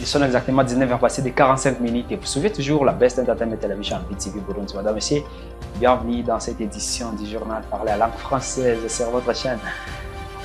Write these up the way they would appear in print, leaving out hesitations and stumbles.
sonne exactement 19h passées de 45 minutes et vous suivez toujours la Best Entertainment Television BTV Burundi. Madame, Messieurs, bienvenue dans cette édition du journal parlé à langue française sur votre chaîne.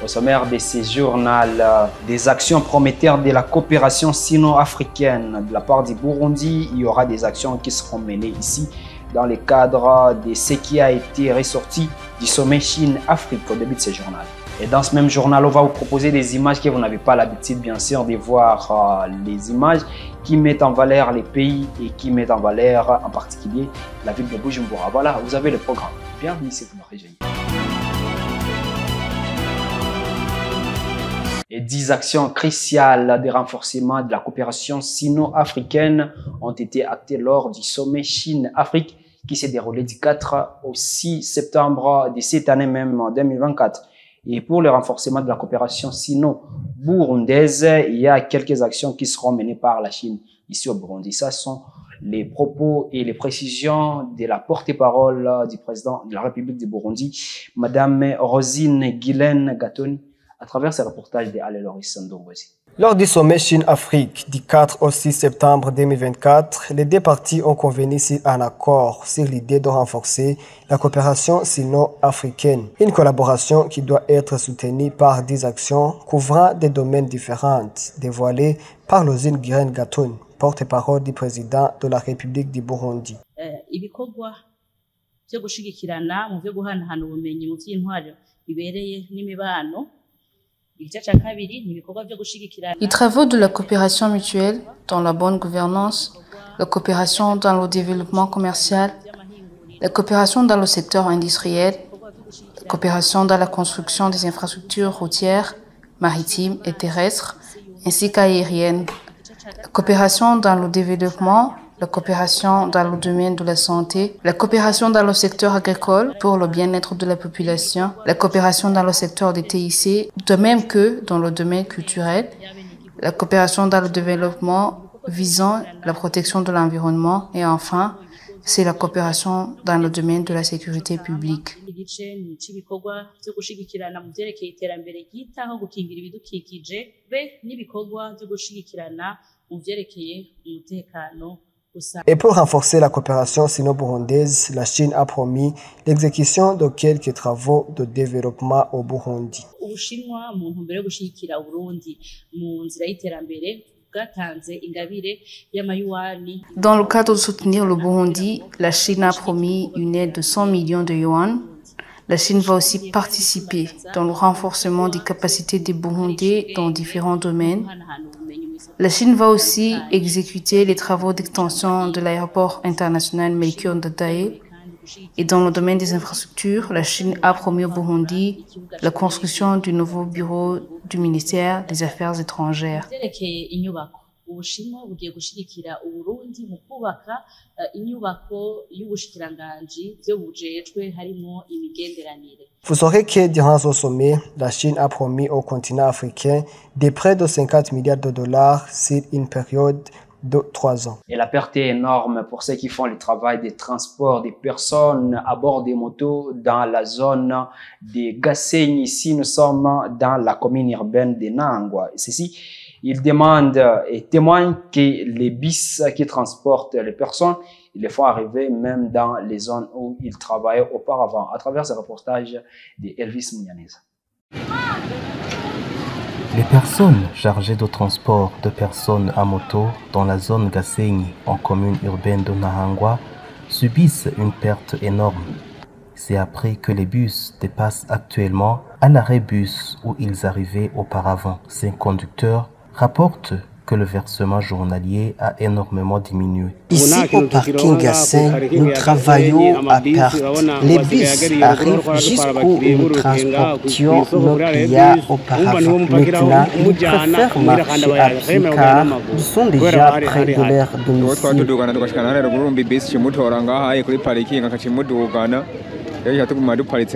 Au sommaire de ce journal, des actions prometteurs de la coopération sino-africaine de la part du Burundi. Il y aura des actions qui seront menées ici dans le cadre de ce qui a été ressorti du sommet Chine-Afrique au début de ce journal. Et dans ce même journal, on va vous proposer des images que vous n'avez pas l'habitude, bien sûr, de voir les images qui mettent en valeur les pays et qui mettent en valeur, en particulier, la ville de Bujumbura. Voilà, vous avez le programme. Bienvenue si vous nous rejoignez. Et 10 actions cruciales de renforcement de la coopération sino-africaine ont été actées lors du sommet Chine-Afrique qui s'est déroulé du 4 au 6 septembre de cette année même, en 2024. Et pour le renforcement de la coopération sino-burundaise, il y a quelques actions qui seront menées par la Chine ici au Burundi. Ça sont les propos et les précisions de la porte-parole du président de la République du Burundi, Madame Rosine Guilaine Gatoni, à travers ce reportage de Aleloris Ndongozi. Lors du sommet Chine-Afrique du 4 au 6 septembre 2024, les deux parties ont convenu sur un accord sur l'idée de renforcer la coopération sino-africaine. Une collaboration qui doit être soutenue par des actions couvrant des domaines différents, dévoilées par Rosine Guilaine Gatoni, porte-parole du président de la République du Burundi. Ibikorwa byo gushigikirana mu byo guhanahana ubumenyi mu by'intwaro bibereye n'imibano. Les travaux de la coopération mutuelle dans la bonne gouvernance, la coopération dans le développement commercial, la coopération dans le secteur industriel, la coopération dans la construction des infrastructures routières, maritimes et terrestres, ainsi qu'aériennes, la coopération dans le développement, la coopération dans le domaine de la santé, la coopération dans le secteur agricole pour le bien-être de la population, la coopération dans le secteur des TIC, de même que dans le domaine culturel, la coopération dans le développement visant la protection de l'environnement et enfin, c'est la coopération dans le domaine de la sécurité publique. Et pour renforcer la coopération sino-burundaise, la Chine a promis l'exécution de quelques travaux de développement au Burundi. Dans le cadre de soutenir le Burundi, la Chine a promis une aide de 100 millions de yuan. La Chine va aussi participer dans le renforcement des capacités des Burundais dans différents domaines. La Chine va aussi exécuter les travaux d'extension de l'aéroport international Melchior Ndadaye. Et dans le domaine des infrastructures, la Chine a promis au Burundi la construction du nouveau bureau du ministère des Affaires étrangères. Vous saurez que durant ce sommet, la Chine a promis au continent africain de près de 50 milliards de dollars sur une période de 3 ans. Et la perte est énorme pour ceux qui font le travail de transport des personnes à bord des motos dans la zone de Gasenyi. Ici, nous sommes dans la commune urbaine de Nangwa. Ceci, ils demandent et témoignent que les bus qui transportent les personnes, ils les font arriver même dans les zones où ils travaillaient auparavant, à travers ce reportage de Elvis Mounianeza. Les personnes chargées de transport de personnes à moto dans la zone Gasenyi, en commune urbaine de Nahangwa, subissent une perte énorme. C'est après que les bus dépassent actuellement à l'arrêt bus où ils arrivaient auparavant. Ces conducteurs rapportent que le versement journalier a énormément diminué. Ici au parking Gasenyi, nous travaillons à perte. Les bus arrivent jusqu'où nous transportions nos clients auparavant. Maintenant, ils préfèrent marcher à pied car ils sont déjà près de leur domicile.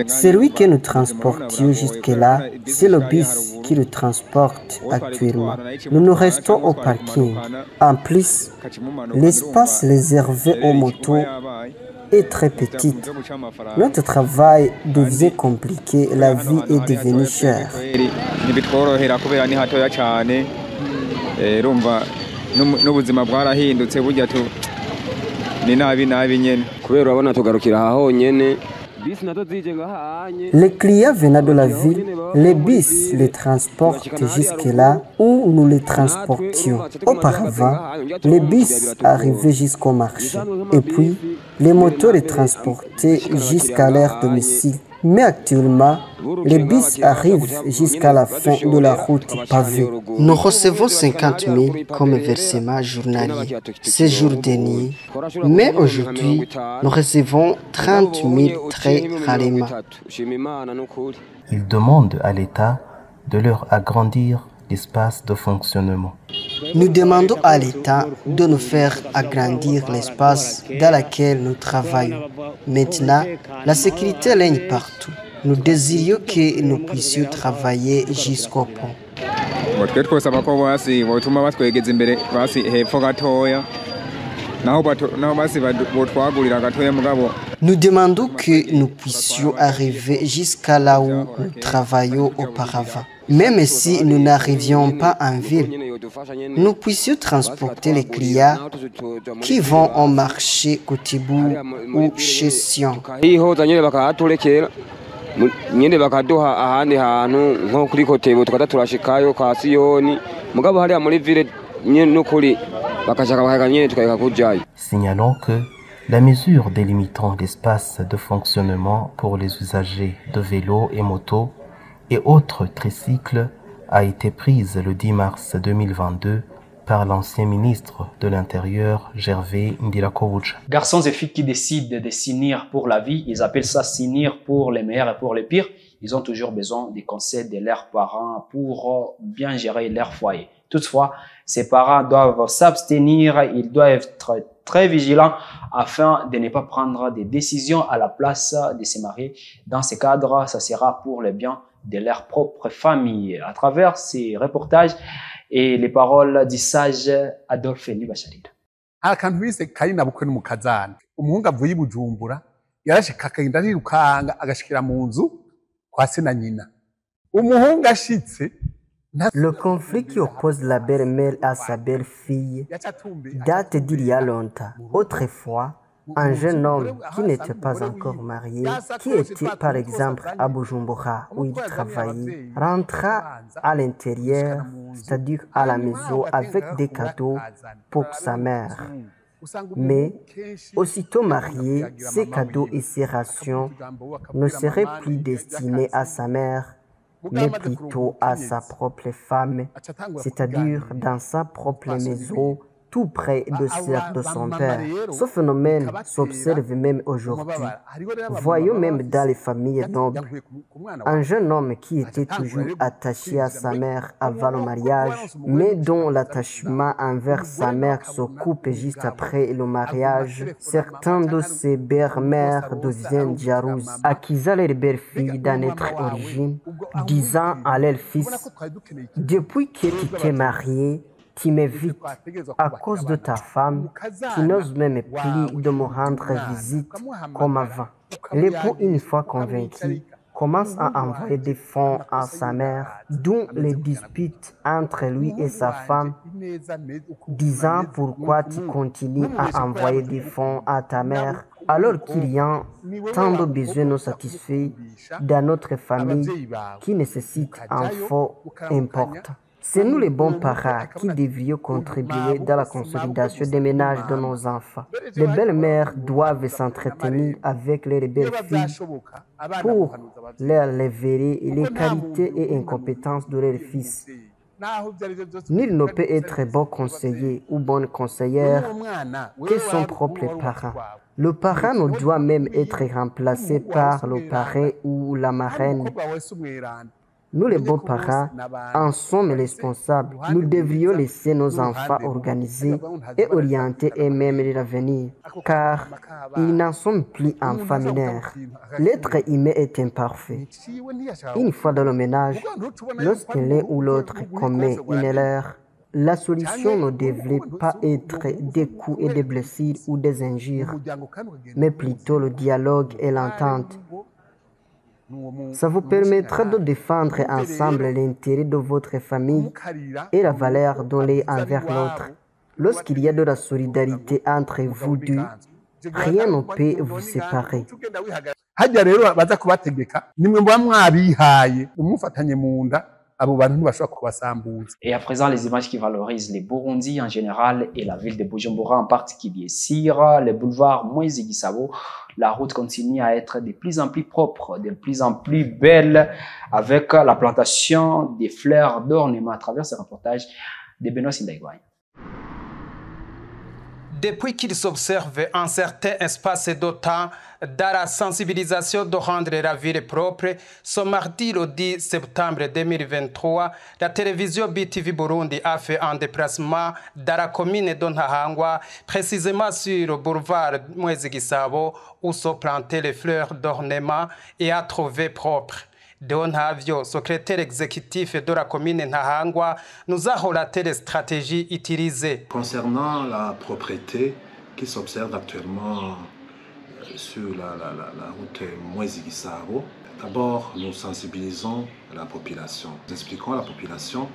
Celui que nous transportions jusque-là, c'est le bus qui le transporte actuellement. Nous nous restons au parking. En plus, l'espace réservé aux motos est très petit. Notre travail devient compliqué, la vie est devenue chère. n'ubuzima bwarahindutse burya ni nabi nyene kubera urabona tugarukira aha honyene. Les clients venant de la ville, les bus les transportent jusque-là où nous les transportions. Auparavant, les bus arrivaient jusqu'au marché et puis les motos les transportaient jusqu'à leur domicile. Mais actuellement, les bus arrivent jusqu'à la fin de la route pavée. Nous recevons 50 000 comme versement journalier, séjour de nuit. Mais aujourd'hui, nous recevons 30 000 très rarement. Ils demandent à l'État de leur agrandir l'espace de fonctionnement. Nous demandons à l'État de nous faire agrandir l'espace dans lequel nous travaillons. Maintenant, la sécurité règne partout. Nous désirions que nous puissions travailler jusqu'au pont. Nous demandons que nous puissions arriver jusqu'à là où nous travaillions auparavant. Même si nous n'arrivions pas en ville, nous puissions transporter les clients qui vont au marché Kotibu ou chez Sion. Nyene bakaduha ahandi hantu nko kuri Kotebu tukata turashikayo kwa Siyoni mugabo hariya muri ville nyene nukuri bakashaka bakaga nyene tukayeka kujayo. Signalons que la mesure délimitant l'espace de fonctionnement pour les usagers de vélos et motos et autres tricycles a été prise le 10 mars 2022 par l'ancien ministre de l'Intérieur, Gervais Ndirakobucha. Garçons et filles qui décident de s'unir pour la vie, ils appellent ça s'unir pour les meilleurs et pour les pires. Ils ont toujours besoin des conseils de leurs parents pour bien gérer leur foyer. Toutefois, ces parents doivent s'abstenir, ils doivent être très vigilants afin de ne pas prendre des décisions à la place de se marier. Dans ce cadre, ça sera pour le bien de leur propre famille. À travers ces reportages et les paroles du sage Adolphe Nibasharira. Akantu bise Karina bukwe n'umukazana. Umuhungu avuye i Bujumbura yarashika akagenda arirukanga agashikira mu nzu kwa se na nyina. Umuhungu ashitse. Le conflit qui oppose la belle-mère à sa belle-fille date d'il y a longtemps. Autrefois, un jeune homme qui n'était pas encore marié, qui était par exemple à Bujumbura où il travaillait, rentra à l'intérieur, c'est-à-dire à la maison avec des cadeaux pour sa mère. Mais aussitôt marié, ces cadeaux et ces rations ne seraient plus destinés à sa mère, mais plutôt à sa propre femme, c'est-à-dire dans sa propre maison, tout près de celle de son père. Ce phénomène s'observe même aujourd'hui. Voyons même dans les familles nobles, un jeune homme qui était toujours attaché à sa mère avant le mariage, mais dont l'attachement envers sa mère se coupe juste après le mariage. Certains de ses belles-mères deviennent jalouses, accusant leur belle-fille d'en être origine, disant à leur fils, « Depuis que tu t'es marié, tu m'évites à cause de ta femme qui n'ose même plus de me rendre visite comme avant. » L'époux, une fois convaincu, commence à envoyer des fonds à sa mère, d'où les disputes entre lui et sa femme, disant pourquoi tu continues à envoyer des fonds à ta mère alors qu'il y a tant de besoins non satisfaits dans notre famille qui nécessitent un fonds important. C'est nous les bons parents qui devions contribuer dans la consolidation des ménages de nos enfants. Les belles-mères doivent s'entretenir avec les belles-filles pour leur révéler les qualités et incompétences de leurs fils. Nul ne peut être bon conseiller ou bonne conseillère que son propre parent. Le parent ne doit même être remplacé par le parrain ou la marraine. Nous, les bons parents, en sommes responsables. Nous devrions laisser nos enfants organiser et orienter eux-mêmes l'avenir, car ils n'en sont plus enfants mineurs. L'être humain est imparfait. Une fois dans le ménage, lorsque l'un ou l'autre commet une erreur, la solution ne devrait pas être des coups et des blessures ou des injures, mais plutôt le dialogue et l'entente. Ça vous permettra de défendre ensemble l'intérêt de votre famille et la valeur donnée envers l'autre. Lorsqu'il y a de la solidarité entre vous deux, rien ne peut vous séparer. Hajya rero baza kubategeka nimwe mba mwabihaye umufatanye mu nda abo bantu ntibashobora kubasambuza. Et à présent, les images qui valorisent les Burundis en général et la ville de Bujumbura en particulier. Sur le boulevard Moïse Gisabo, la route continue à être de plus en plus propre, de plus en plus belle, avec la plantation des fleurs d'ornement à travers ce reportage de Benoît Sindaïgouaï. Depuis qu'il s'observe un certain espace de temps dans la sensibilisation de rendre la ville propre, ce mardi le 10 septembre 2023, la télévision BTV Burundi a fait un déplacement dans la commune de Ntahangwa, précisément sur le boulevard Moïse Gisabo, où sont plantées les fleurs d'ornement et a trouvé propre. Don Havio, secrétaire exécutif de la commune Ntahangwa, nous a relaté les stratégies utilisées. Concernant la propreté qui s'observe actuellement sur la route Moïse Gisabo, d'abord nous sensibilisons la population. Nous expliquons à la population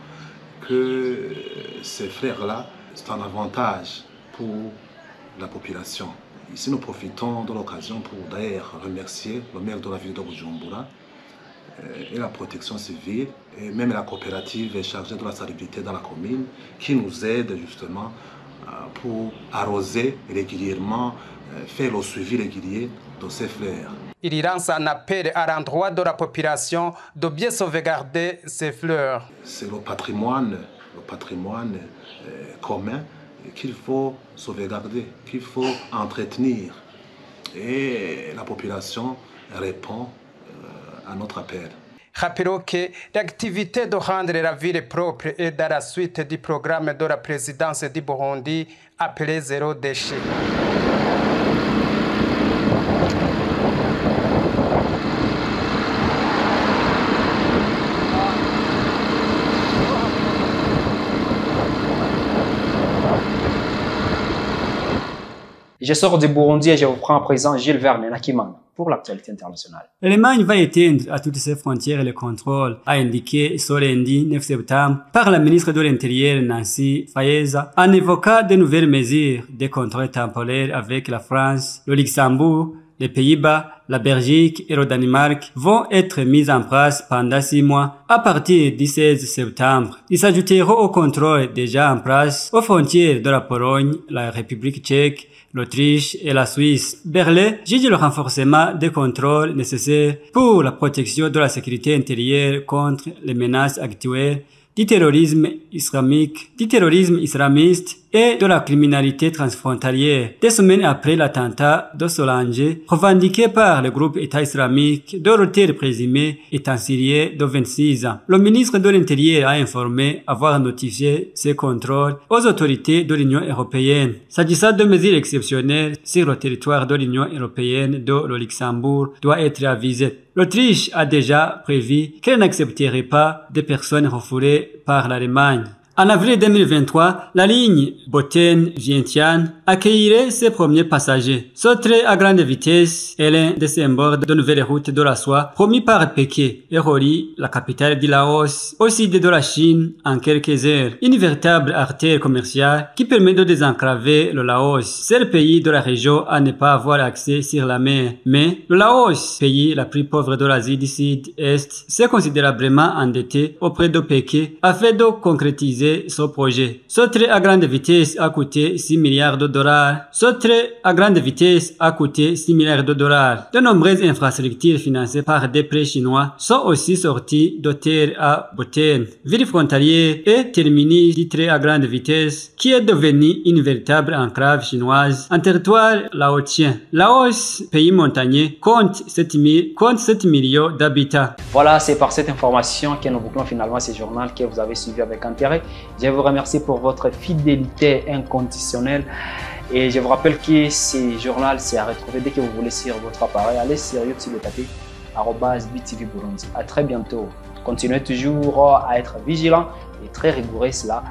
que ces fleurs-là, c'est un avantage pour la population. Ici, nous profitons de l'occasion pour d'ailleurs remercier le maire de la ville de Bujumbura et la protection civile et même la coopérative chargée de la salubrité dans la commune qui nous aide justement pour arroser régulièrement, faire le suivi régulier de ces fleurs. Il lance un appel à l'endroit de la population de bien sauvegarder ces fleurs. C'est le patrimoine commun qu'il faut sauvegarder, qu'il faut entretenir. Et la population répond à notre appel. Rappelons que l'activité de rendre la ville propre est dans la suite du programme de la présidence du Burundi appelé Zéro déchet. Je sors du Burundi et je vous prends à présent Gilles Verne Nakiman pour l'actualité internationale. L'Allemagne va éteindre à toutes ses frontières le contrôle, a indiqué ce lundi 9 septembre par la ministre de l'Intérieur Nancy Faeser en évoquant de nouvelles mesures de contrôle temporaire avec la France, le Luxembourg, les Pays-Bas, la Belgique et le Danemark vont être mises en place pendant 6 mois à partir du 16 septembre. Ils s'ajouteront au contrôle déjà en place aux frontières de la Pologne, la République tchèque, l'Autriche et la Suisse. Berlin juge le renforcement des contrôles nécessaires pour la protection de la sécurité intérieure contre les menaces actuelles du terrorisme islamique, du terrorisme islamiste et de la criminalité transfrontalière. Des semaines après l'attentat de Solange, revendiqué par le groupe État islamique, de l'auteur présumé étant syrien de 26 ans. Le ministre de l'Intérieur a informé avoir notifié ces contrôles aux autorités de l'Union européenne. S'agissant de mesures exceptionnelles sur le territoire de l'Union européenne, dont le Luxembourg doit être avisé. L'Autriche a déjà prévu qu'elle n'accepterait pas des personnes refoulées par l'Allemagne. En avril 2023, la ligne Botten-Vientiane accueillerait ses premiers passagers. Ce train à grande vitesse est l'un des symboles de nouvelles routes de la soie promis par Pékin et relie la capitale du Laos au sud de la Chine en quelques heures. Une véritable artère commerciale qui permet de désenclaver le Laos. C'est le pays de la région à ne pas avoir accès sur la mer. Mais le Laos, pays la plus pauvre de l'Asie du Sud-Est, s'est considérablement endetté auprès de Pékin afin de concrétiser ce projet. Ce train à grande vitesse a coûté 6 milliards de dollars. Ce train à grande vitesse a coûté 6 milliards de dollars. De nombreuses infrastructures financées par des prêts chinois sont aussi sorties de terre à Botten, ville frontalière et terminus du train à grande vitesse qui est devenu une véritable enclave chinoise en territoire laotien. Laos, pays montagneux, compte 7 millions d'habitants. Voilà, c'est par cette information que nous bouclons finalement ce journal que vous avez suivi avec intérêt. Je vous remercie pour votre fidélité inconditionnelle et je vous rappelle que ce journal c'est à retrouver dès que vous voulez sur votre appareil. Allez sur YouTube et tapez @BTV Burundi. À très bientôt. Continuez toujours à être vigilant et très rigoureux cela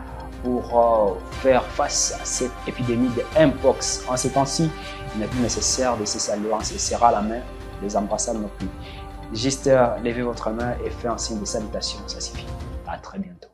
pour faire face à cette épidémie de Mpox. En ce temps-ci, il n'est plus nécessaire de se saluer, on se serra la main, les ambassades non plus. Juste levez votre main et faites un signe de salutation, ça suffit. À très bientôt.